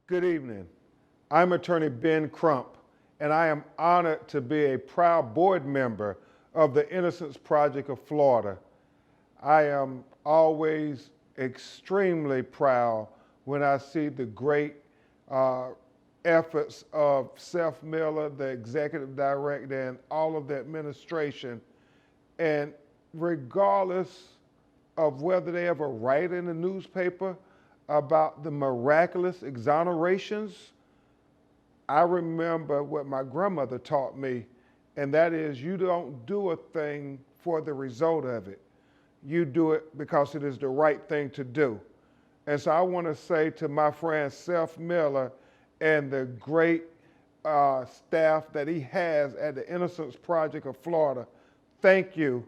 Good evening. I'm Attorney Ben Crump, and I am honored to be a proud board member of the Innocence Project of Florida. I am always extremely proud when I see the great efforts of Seth Miller, the executive director, and all of the administration. And regardless of whether they ever write in the newspaper about the miraculous exonerations, I remember what my grandmother taught me, and that is you don't do a thing for the result of it. You do it because it is the right thing to do. And so I want to say to my friend Seth Miller and the great staff that he has at the Innocence Project of Florida, thank you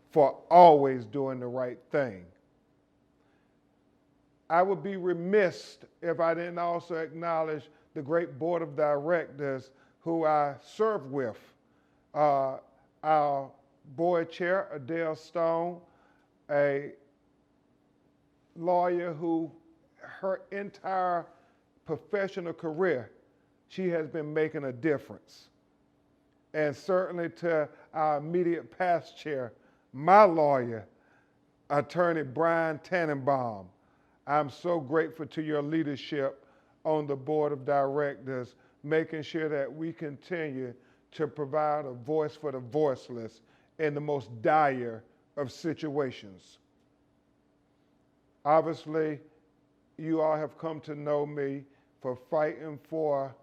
for always doing the right thing. I would be remiss if I didn't also acknowledge the great board of directors who I serve with. Our board chair, Adele Stone, a lawyer who her entire professional career, she has been making a difference. And certainly to our immediate past chair, my lawyer, Attorney Brian Tannenbaum. I'm so grateful to your leadership on the board of directors, making sure that we continue to provide a voice for the voiceless in the most dire of situations. Obviously, you all have come to know me for fighting for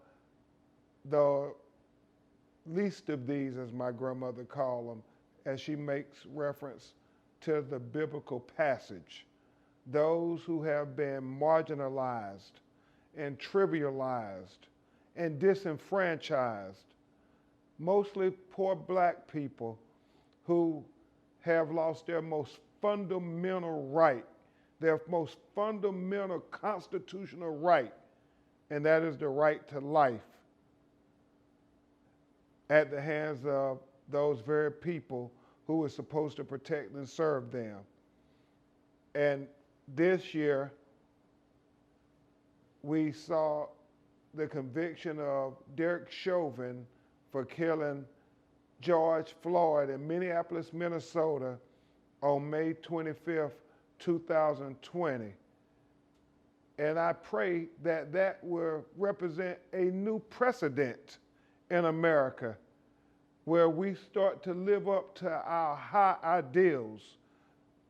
the least of these, as my grandmother called them, as she makes reference to the biblical passage. Those who have been marginalized and trivialized and disenfranchised, mostly poor black people who have lost their most fundamental right, their most fundamental constitutional right, and that is the right to life, at the hands of those very people who were supposed to protect and serve them. And this year, we saw the conviction of Derek Chauvin for killing George Floyd in Minneapolis, Minnesota on May 25th, 2020. And I pray that that will represent a new precedent in America where we start to live up to our high ideals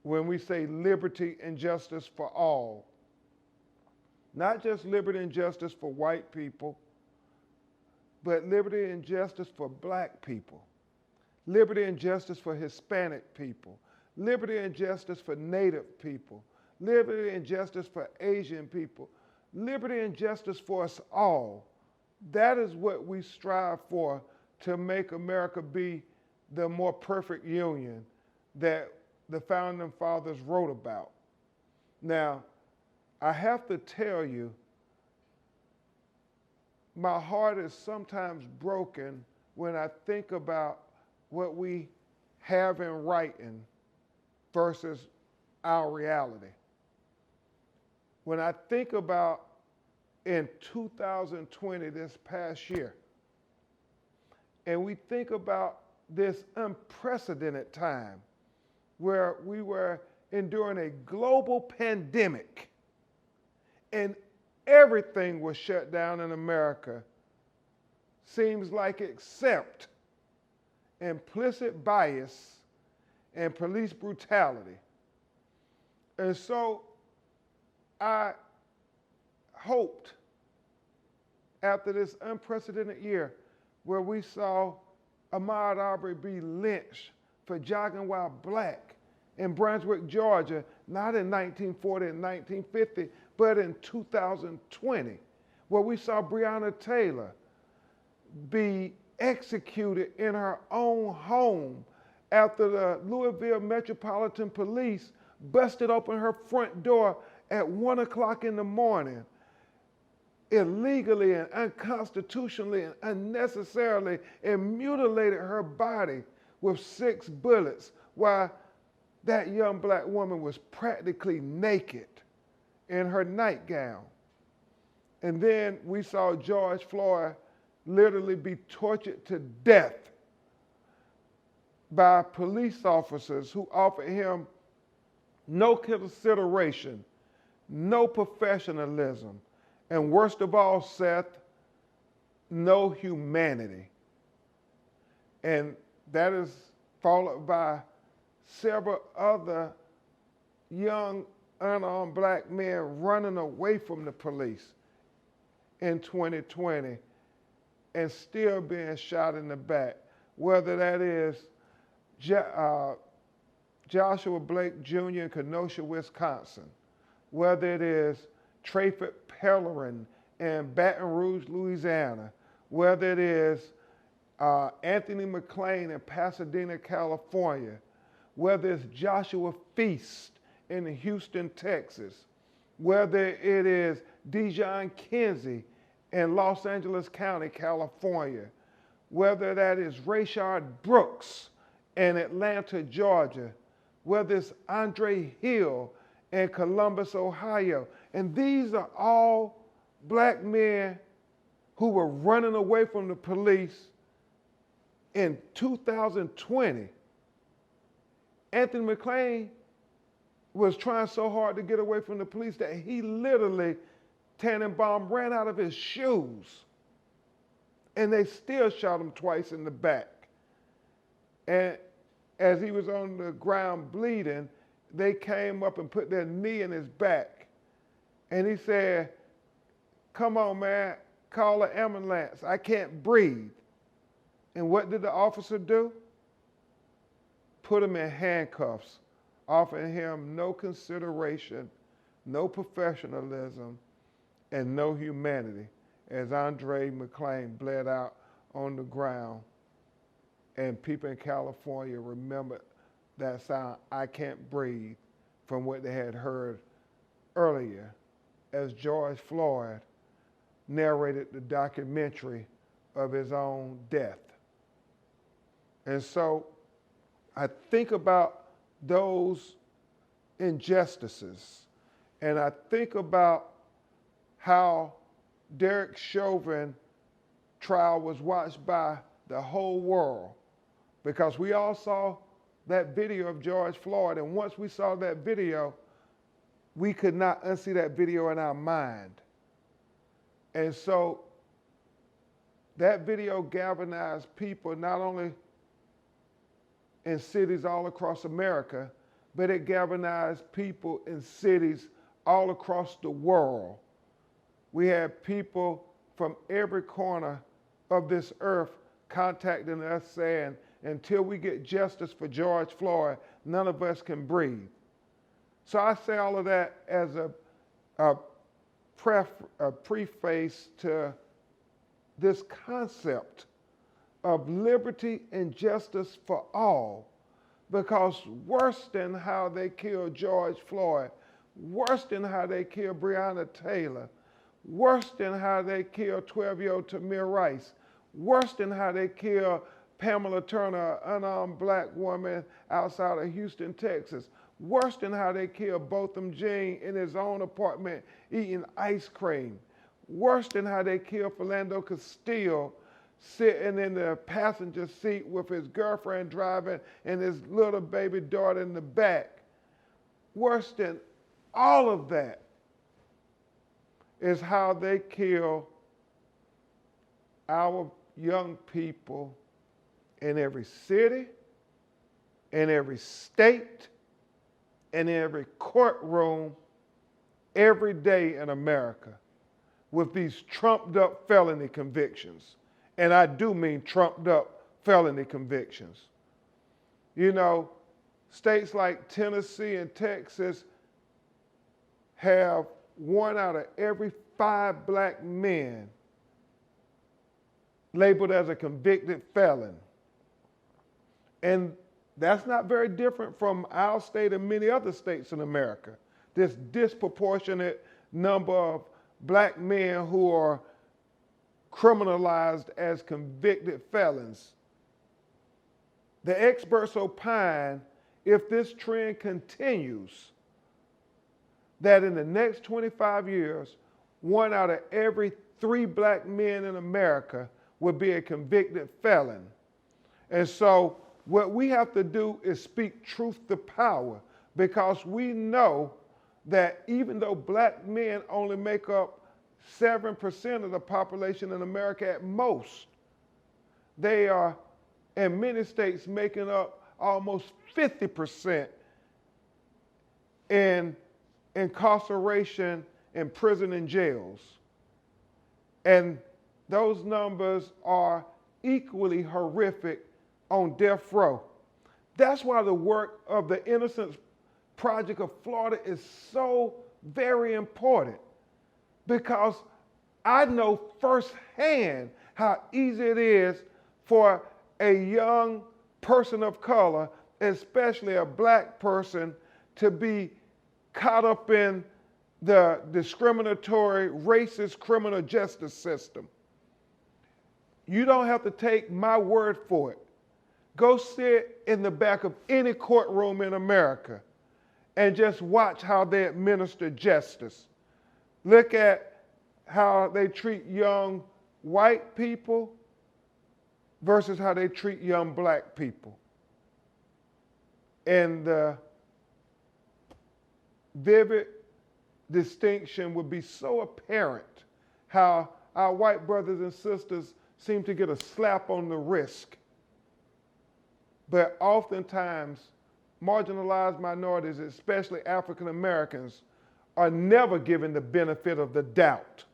when we say liberty and justice for all. Not just liberty and justice for white people, but liberty and justice for black people, liberty and justice for Hispanic people, liberty and justice for Native people, liberty and justice for Asian people, liberty and justice for us all. That is what we strive for to make America be the more perfect union that the founding fathers wrote about. Now, I have to tell you, my heart is sometimes broken when I think about what we have in writing versus our reality. When I think about in 2020, this past year, and we think about this unprecedented time where we were enduring a global pandemic and everything was shut down in America, seems like except implicit bias and police brutality. And so I hoped after this unprecedented year where we saw Ahmaud Arbery be lynched for jogging while black in Brunswick, Georgia, not in 1940 and 1950, but in 2020, where we saw Breonna Taylor be executed in her own home after the Louisville Metropolitan Police busted open her front door at 1 o'clock in the morning, illegally and unconstitutionally and unnecessarily, and mutilated her body with 6 bullets while that young black woman was practically naked in her nightgown. And then we saw George Floyd literally be tortured to death by police officers who offered him no consideration, no professionalism, and worst of all, Seth, no humanity. And that is followed by several other young, unarmed black men running away from the police in 2020 and still being shot in the back, whether that is Joshua Blake Jr. in Kenosha, Wisconsin, whether it is Trayford Pellerin in Baton Rouge, Louisiana, whether it is Anthony McClain in Pasadena, California, whether it's Joshua Feast in Houston, Texas, whether it is Dijon Kinsey in Los Angeles County, California, whether that is Rayshard Brooks in Atlanta, Georgia, whether it's Andre Hill in Columbus, Ohio. And these are all black men who were running away from the police in 2020. Anthony McClain was trying so hard to get away from the police that he literally, Tannenbaum, ran out of his shoes. And they still shot him twice in the back. And as he was on the ground bleeding, they came up and put their knee in his back. And he said, "Come on, man, call an ambulance. I can't breathe." And what did the officer do? Put him in handcuffs, offering him no consideration, no professionalism, and no humanity, as Andre McClain bled out on the ground. And people in California remembered that sound, "I can't breathe," from what they had heard earlier as George Floyd narrated the documentary of his own death. And so I think about those injustices, and I think about how Derek Chauvin trial was watched by the whole world, because we all saw that video of George Floyd, and once we saw that video, we could not unsee that video in our mind. And so that video galvanized people not only in cities all across America, but it galvanized people in cities all across the world. We had people from every corner of this earth contacting us saying, until we get justice for George Floyd, none of us can breathe. So I say all of that as a preface to this concept of liberty and justice for all, because worse than how they killed George Floyd, worse than how they killed Breonna Taylor, worse than how they killed 12-year-old Tamir Rice, worse than how they killed Pamela Turner, an unarmed black woman outside of Houston, Texas, worse than how they killed Botham Jean in his own apartment eating ice cream, worse than how they killed Philando Castile sitting in the passenger seat with his girlfriend driving and his little baby daughter in the back. Worse than all of that is how they kill our young people in every city, in every state, and in every courtroom every day in America with these trumped up felony convictions. And I do mean trumped up felony convictions. You know, states like Tennessee and Texas have 1 out of every 5 black men labeled as a convicted felon. And that's not very different from our state and many other states in America. This disproportionate number of black men who are criminalized as convicted felons. The experts opine, if this trend continues, that in the next 25 years, 1 out of every 3 black men in America would be a convicted felon. And so what we have to do is speak truth to power, because we know that even though black men only make up 7% of the population in America at most, they are, in many states, making up almost 50% in incarceration in prison and jails. And those numbers are equally horrific on death row. That's why the work of the Innocence Project of Florida is so very important, because I know firsthand how easy it is for a young person of color, especially a black person, to be caught up in the discriminatory, racist criminal justice system. You don't have to take my word for it. Go sit in the back of any courtroom in America and just watch how they administer justice. Look at how they treat young white people versus how they treat young black people. And the vivid distinction would be so apparent how our white brothers and sisters seem to get a slap on the wrist. But oftentimes, marginalized minorities, especially African Americans, are never given the benefit of the doubt,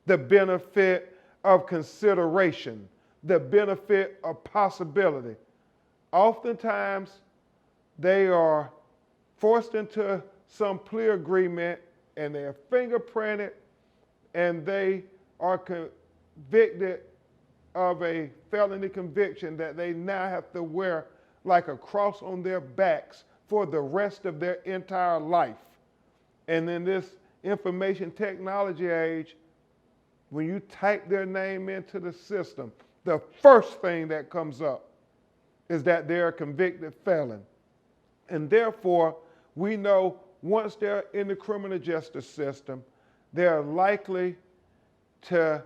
the benefit of consideration, the benefit of possibility. Oftentimes, they are forced into some plea agreement and they are fingerprinted and they are convicted of a felony conviction that they now have to wear like a cross on their backs for the rest of their entire life. And in this information technology age, when you type their name into the system, the first thing that comes up is that they're a convicted felon. And therefore, we know once they're in the criminal justice system, they're likely to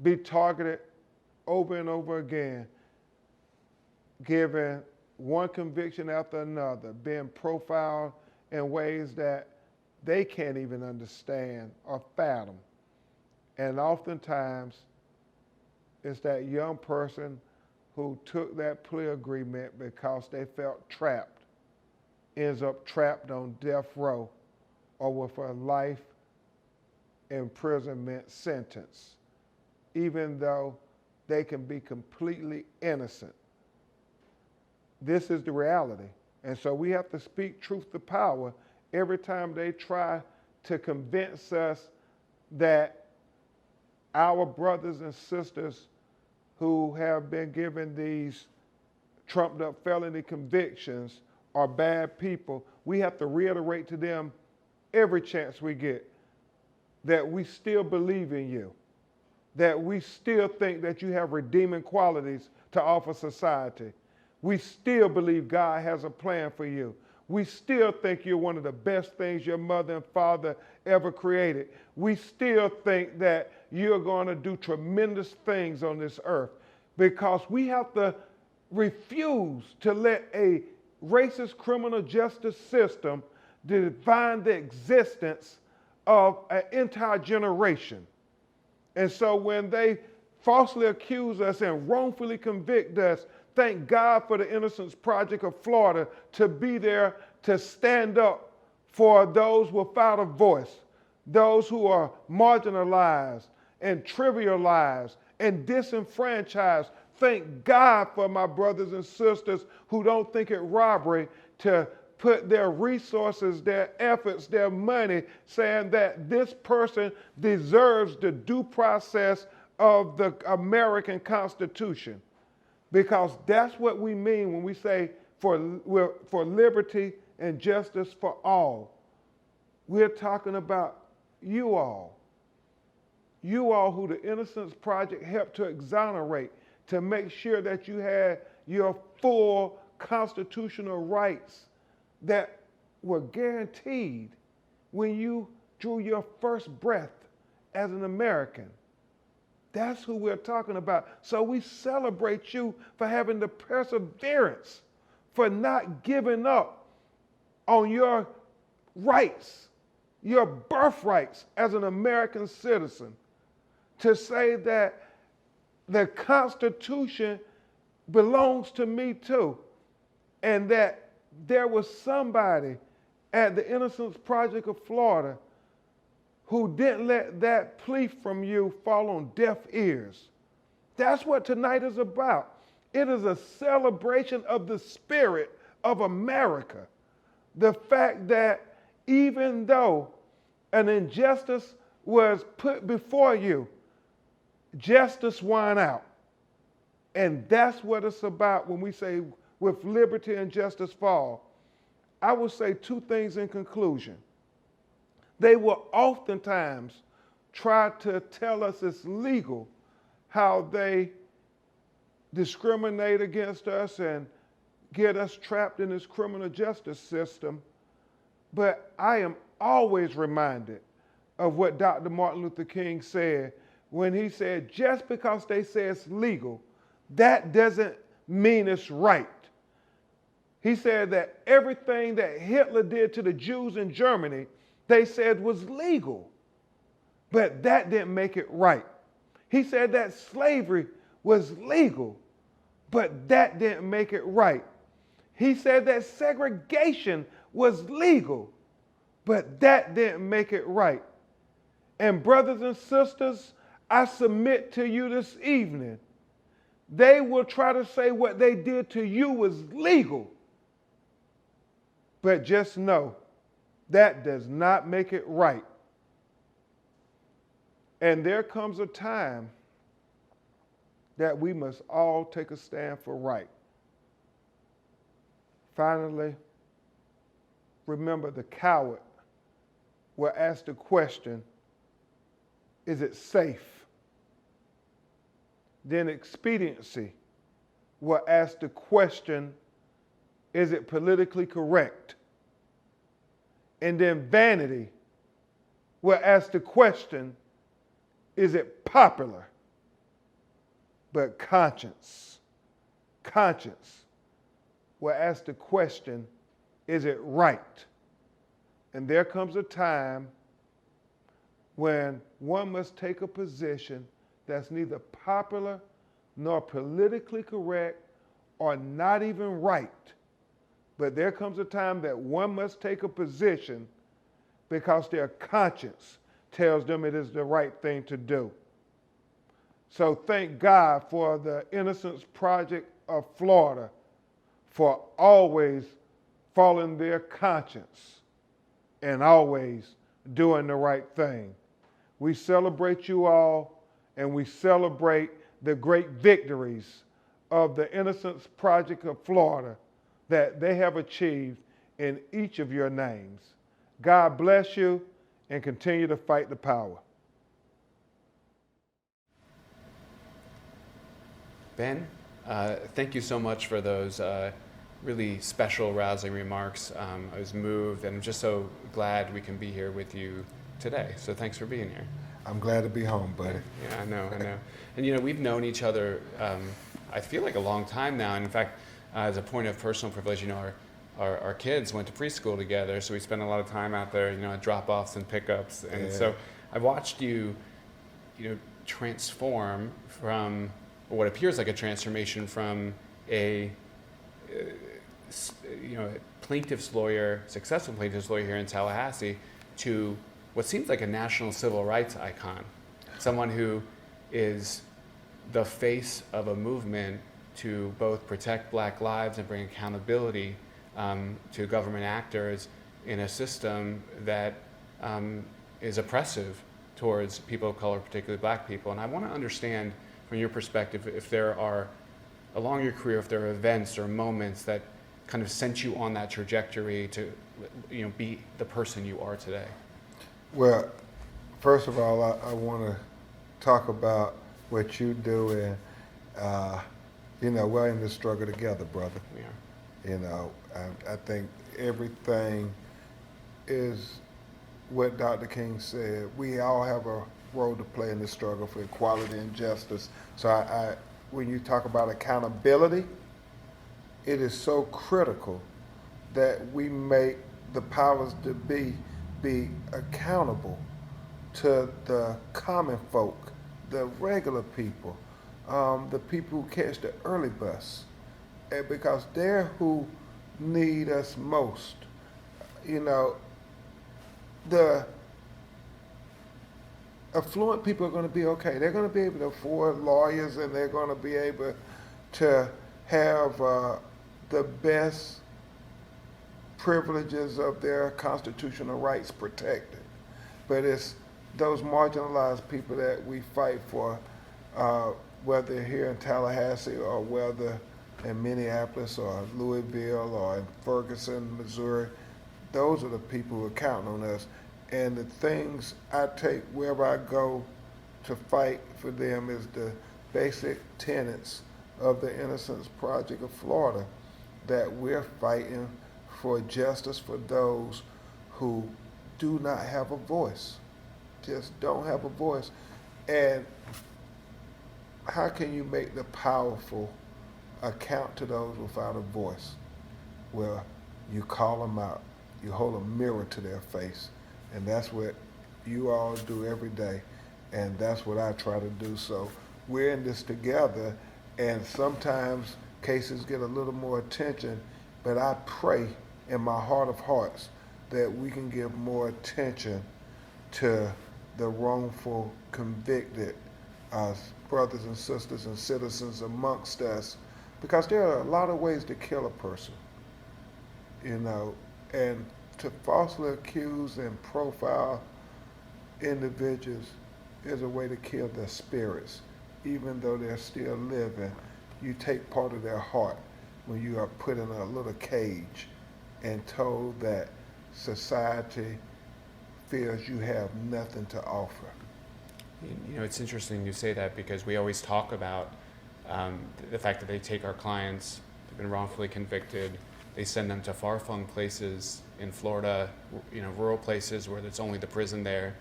be targeted over and over again, given one conviction after another, being profiled in ways that they can't even understand or fathom. And oftentimes, it's that young person who took that plea agreement because they felt trapped, ends up trapped on death row or with a life imprisonment sentence, even though they can be completely innocent. This is the reality. And so we have to speak truth to power every time they try to convince us that our brothers and sisters who have been given these trumped up felony convictions are bad people. We have to reiterate to them every chance we get that we still believe in you, that we still think that you have redeeming qualities to offer society. We still believe God has a plan for you. We still think you're one of the best things your mother and father ever created. We still think that you're going to do tremendous things on this earth, because we have to refuse to let a racist criminal justice system define the existence of an entire generation. And so when they falsely accuse us and wrongfully convict us, thank God for the Innocence Project of Florida to be there to stand up for those without a voice, those who are marginalized and trivialized and disenfranchised. Thank God for my brothers and sisters who don't think it robbery to put their resources, their efforts, their money, saying that this person deserves the due process of the American Constitution. Because that's what we mean when we say for liberty and justice for all. We're talking about you all. You all who the Innocence Project helped to exonerate, to make sure that you had your full constitutional rights that were guaranteed when you drew your first breath as an American. That's who we're talking about. So we celebrate you for having the perseverance, for not giving up on your rights, your birthrights as an American citizen, to say that the Constitution belongs to me too, and that there was somebody at the Innocence Project of Florida who didn't let that plea from you fall on deaf ears. That's what tonight is about. It is a celebration of the spirit of America. The fact that even though an injustice was put before you, justice won out. And that's what it's about when we say, with liberty and justice fall. I will say two things in conclusion. They will oftentimes try to tell us it's legal how they discriminate against us and get us trapped in this criminal justice system. But I am always reminded of what Dr. Martin Luther King said when he said, just because they say it's legal, that doesn't mean it's right. He said that everything that Hitler did to the Jews in Germany, they said was legal, but that didn't make it right. He said that slavery was legal, but that didn't make it right. He said that segregation was legal, but that didn't make it right. And brothers and sisters, I submit to you this evening, they will try to say what they did to you was legal, but just know that does not make it right. And there comes a time that we must all take a stand for right. Finally, remember the coward will ask the question, is it safe? Then expediency will ask the question, is it politically correct? And then vanity will ask the question, is it popular? But conscience will ask the question, is it right? And there comes a time when one must take a position that's neither popular nor politically correct or not even right. But there comes a time that one must take a position because their conscience tells them it is the right thing to do. So thank God for the Innocence Project of Florida for always following their conscience and always doing the right thing. We celebrate you all, and we celebrate the great victories of the Innocence Project of Florida that they have achieved in each of your names. God bless you, and continue to fight the power. Ben, thank you so much for those really special, rousing remarks. I was moved, and I'm just so glad we can be here with you today. So thanks for being here. I'm glad to be home, buddy. Yeah, I know. And we've known each other, I feel like a long time now. And in fact, as a point of personal privilege, our kids went to preschool together, so we spent a lot of time out there, at drop-offs and pickups. And so I watched you, transform from what appears like a transformation from a plaintiff's lawyer, successful plaintiff's lawyer here in Tallahassee, to what seems like a national civil rights icon, someone who is the face of a movement to both protect Black lives and bring accountability to government actors in a system that is oppressive towards people of color, particularly Black people. And I want to understand from your perspective if there are, along your career, if there are events or moments that kind of sent you on that trajectory to be the person you are today. Well, first of all, I want to talk about what you do, and we're in this struggle together, brother. We are. I think everything is what Dr. King said. We all have a role to play in the struggle for equality and justice. So when you talk about accountability, it is so critical that we make the powers to be accountable to the common folk, the regular people, the people who catch the early bus, and because they're who need us most. You know, the affluent people are going to be okay. They're going to be able to afford lawyers, and they're going to be able to have the best privileges of their constitutional rights protected. But it's those marginalized people that we fight for, whether here in Tallahassee or whether in Minneapolis or Louisville or in Ferguson, Missouri. Those are the people who are counting on us. And the things I take wherever I go to fight for them is the basic tenets of the Innocence Project of Florida, that we're fighting for justice for those who do not have a voice, just don't have a voice. And how can you make the powerful account to those without a voice? Well, you call them out. You hold a mirror to their face. And that's what you all do every day. And that's what I try to do. So we're in this together, and sometimes cases get a little more attention, but I pray in my heart of hearts that we can give more attention to the wrongful convicted brothers and sisters and citizens amongst us, because there are a lot of ways to kill a person, you know, and to falsely accuse and profile individuals is a way to kill their spirits. Even though they're still living, you take part of their heart when you are put in a little cage and told that society feels you have nothing to offer. You know, it's interesting you say that, because we always talk about the fact that they take our clients, they've been wrongfully convicted, they send them to far-flung places in Florida, you know, rural places where it's only the prison there.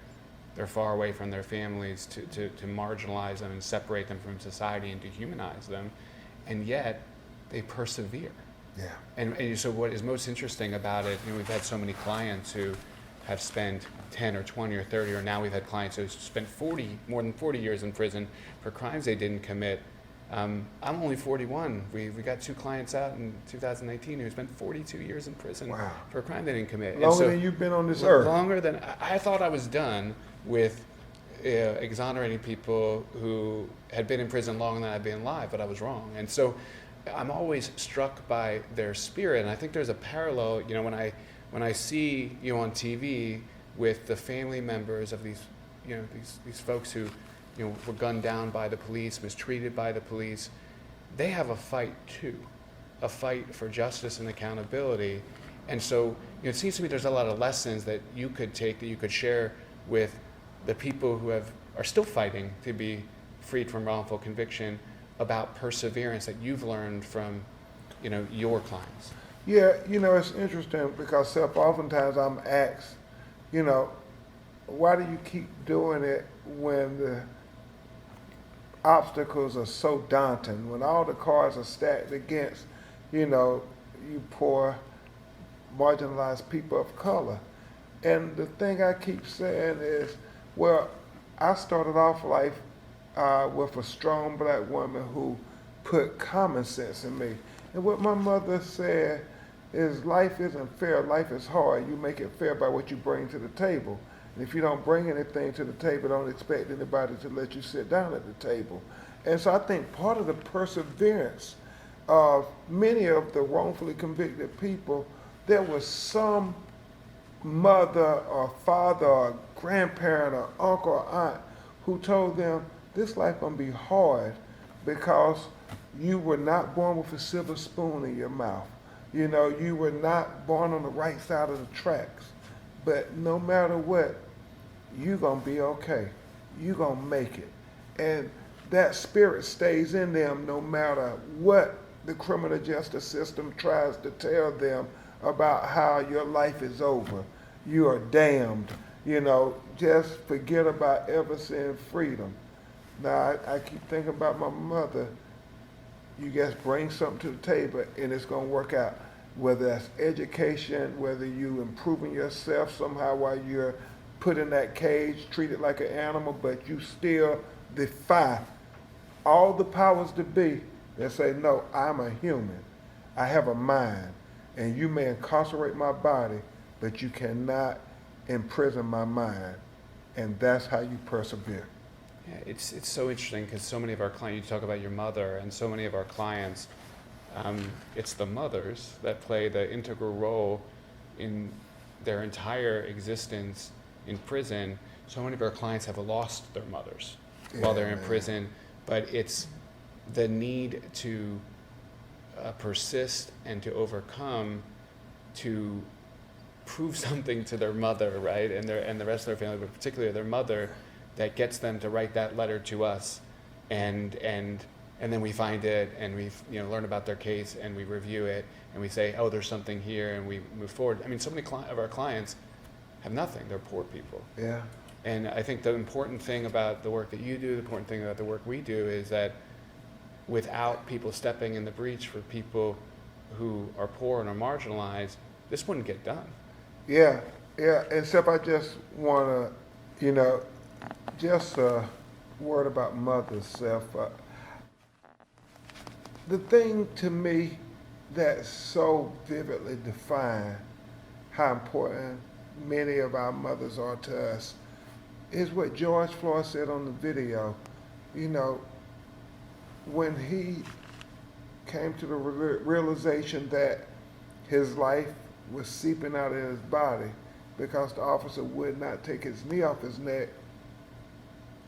They're far away from their families, to marginalize them and separate them from society and dehumanize them. And yet, they persevere. Yeah. And so what is most interesting about it, you know, we've had so many clients who have spent 10 or 20 or 30, or now we've had clients who spent more than 40 years in prison for crimes they didn't commit. I'm only 41. We got 2 clients out in 2019 who spent 42 years in prison. Wow. For a crime they didn't commit. Longer than you've been on this earth. Longer than I thought I was done with exonerating people who had been in prison longer than I'd been alive, but I was wrong. And so I'm always struck by their spirit, and I think there's a parallel. You know, when I see you on TV with the family members of these, you know, these folks who, you know, were gunned down by the police, mistreated by the police, they have a fight too, a fight for justice and accountability. And so, you know, it seems to me there's a lot of lessons that you could take, that you could share with the people who are still fighting to be freed from wrongful conviction, about perseverance that you've learned from, you know, your clients. Yeah, you know, it's interesting because oftentimes I'm asked, you know, why do you keep doing it when the obstacles are so daunting, when all the cards are stacked against, you know, you poor, marginalized people of color? And the thing I keep saying is, well, I started off life with a strong black woman who put common sense in me. And what my mother said is, life isn't fair, life is hard. You make it fair by what you bring to the table. And if you don't bring anything to the table, don't expect anybody to let you sit down at the table. And so I think part of the perseverance of many of the wrongfully convicted people, there was some mother or father or grandparent or uncle or aunt who told them, this life gonna be hard because you were not born with a silver spoon in your mouth. You know, you were not born on the right side of the tracks. But no matter what, you gonna be okay. You gonna make it. And that spirit stays in them no matter what the criminal justice system tries to tell them about how your life is over. You are damned. Just forget about ever seeing freedom. Now, I keep thinking about my mother. You just bring something to the table and it's going to work out. Whether that's education, whether you improving yourself somehow while you're put in that cage, treated like an animal, but you still defy all the powers that be that say, no, I'm a human. I have a mind. And you may incarcerate my body, but you cannot imprison my mind. And that's how you persevere. Yeah, it's so interesting because so many of our clients, you talk about your mother, and so many of our clients, it's the mothers that play the integral role in their entire existence in prison. So many of our clients have lost their mothers while they're in prison, but it's the need to persist and to overcome, to prove something to their mother, right, and the rest of their family, but particularly their mother, that gets them to write that letter to us, and then we find it and we learn about their case and we review it and we say, oh, there's something here, and we move forward. I mean, so many of our clients have nothing. They're poor people. Yeah. And I think the important thing about the work that you do, the important thing about the work we do, is that without people stepping in the breach for people who are poor and are marginalized, this wouldn't get done. Yeah. Except I just want to, just a word about mother's self. The thing to me that so vividly define how important many of our mothers are to us is what George Floyd said on the video. When he came to the realization that his life was seeping out of his body because the officer would not take his knee off his neck,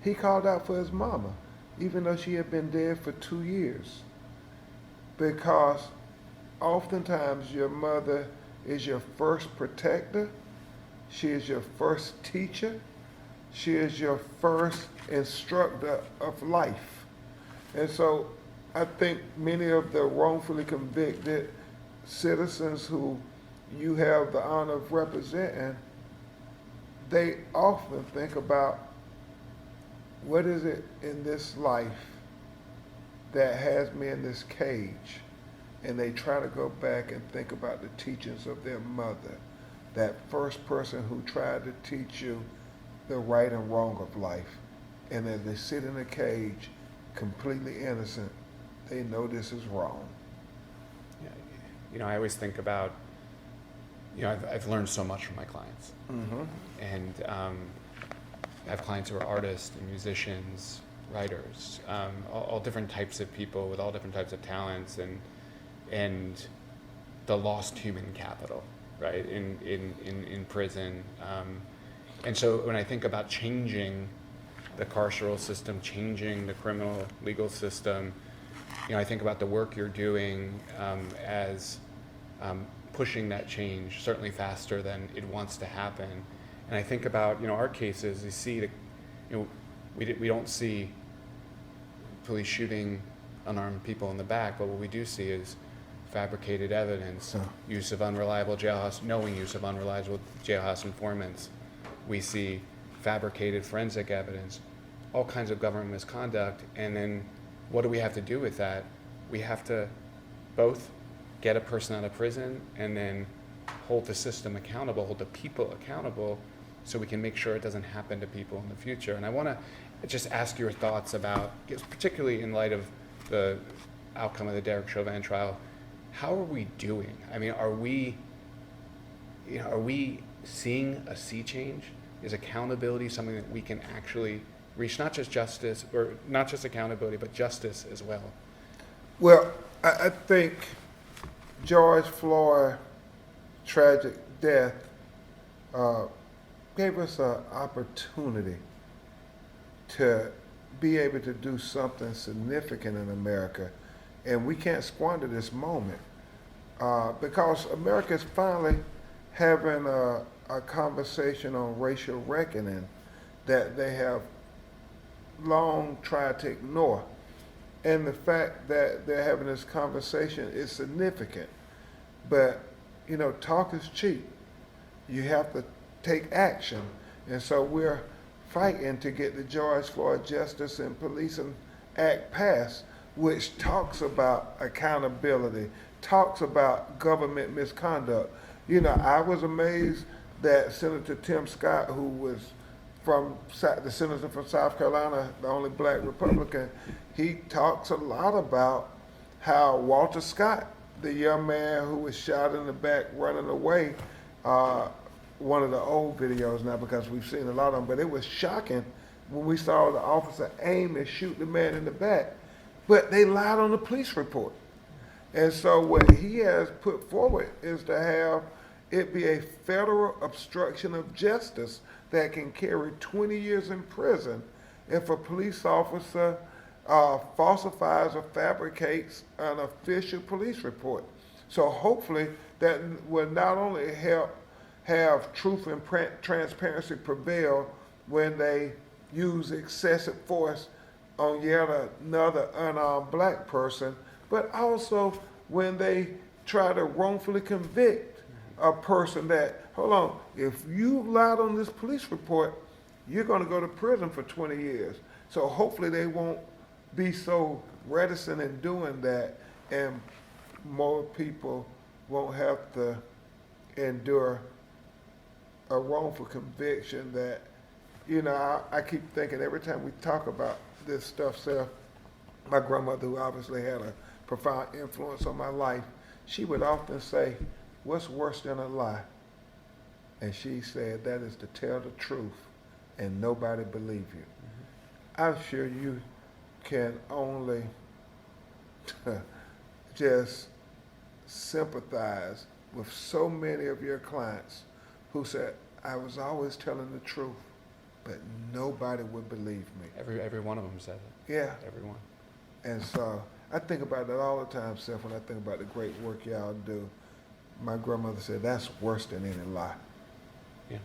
he called out for his mama, even though she had been dead for 2 years. Because oftentimes your mother is your first protector, she is your first teacher, she is your first instructor of life. And so I think many of the wrongfully convicted citizens who you have the honor of representing, they often think about, what is it in this life that has me in this cage? And they try to go back and think about the teachings of their mother, that first person who tried to teach you the right and wrong of life. And as they sit in a cage, completely innocent, they know this is wrong. Yeah, I always think about, I've learned so much from my clients. Mm-hmm. And I have clients who are artists and musicians, writers, all different types of people with all different types of talents, and the lost human capital, right, in prison. And so when I think about changing the carceral system, changing the criminal legal system, I think about the work you're doing as pushing that change certainly faster than it wants to happen. And I think about our cases. You see that we don't see police shooting unarmed people in the back, but what we do see is fabricated evidence, use of unreliable jailhouse, knowing use of unreliable jailhouse informants. We see fabricated forensic evidence, all kinds of government misconduct, and then what do we have to do with that? We have to both get a person out of prison and then hold the system accountable, hold the people accountable, so we can make sure it doesn't happen to people in the future. And I want to just ask your thoughts about, particularly in light of the outcome of the Derek Chauvin trial, how are we doing? I mean, are we seeing a sea change? Is accountability something that we can actually reach, not just justice, or not just accountability, but justice as well? Well, I think George Floyd's tragic death gave us an opportunity to be able to do something significant in America, and we can't squander this moment because America is finally having a conversation on racial reckoning that they have long tried to ignore. And the fact that they're having this conversation is significant. But, talk is cheap. You have to take action. And so we're fighting to get the George Floyd Justice and Policing Act passed, which talks about accountability, talks about government misconduct. You know, I was amazed that Senator Tim Scott, who was the senator from South Carolina, the only black Republican, he talks a lot about how Walter Scott, the young man who was shot in the back running away, one of the old videos now because we've seen a lot of them, but it was shocking when we saw the officer aim and shoot the man in the back. But they lied on the police report. And so what he has put forward is to have it be a federal obstruction of justice that can carry 20 years in prison if a police officer falsifies or fabricates an official police report. So hopefully that will not only help have truth and transparency prevail when they use excessive force on yet another unarmed black person, but also when they try to wrongfully convict a person that, hold on, if you lied on this police report, you're going to go to prison for 20 years. So hopefully they won't be so reticent in doing that, and more people won't have to endure a wrongful conviction that, you know, I keep thinking every time we talk about this stuff, Seth, my grandmother, who obviously had a profound influence on my life, she would often say, what's worse than a lie? And she said, that is to tell the truth and nobody believe you. Mm-hmm. I'm sure you can only just sympathize with so many of your clients who said, I was always telling the truth, but nobody would believe me. Every one of them said it. Yeah. Everyone. And so I think about that all the time, Seth, when I think about the great work y'all do. My grandmother said, that's worse than any lie. Yeah.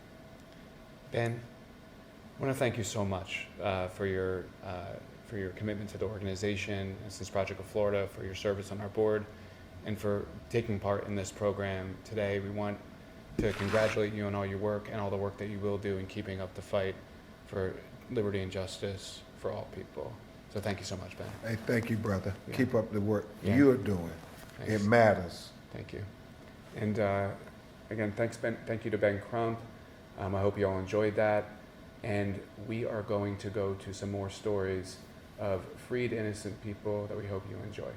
Ben, I want to thank you so much for your commitment to the organization, Innocence Project of Florida, for your service on our board, and for taking part in this program today. We want to congratulate you on all your work and all the work that you will do in keeping up the fight for liberty and justice for all people. So thank you so much, Ben. Hey, thank you, brother. Yeah. Keep up the work Yeah. you're doing. Thanks. It matters. Thank you. And again, thanks, Ben. Thank you to Ben Crump. I hope you all enjoyed that. And we are going to go to some more stories of freed innocent people that we hope you enjoy.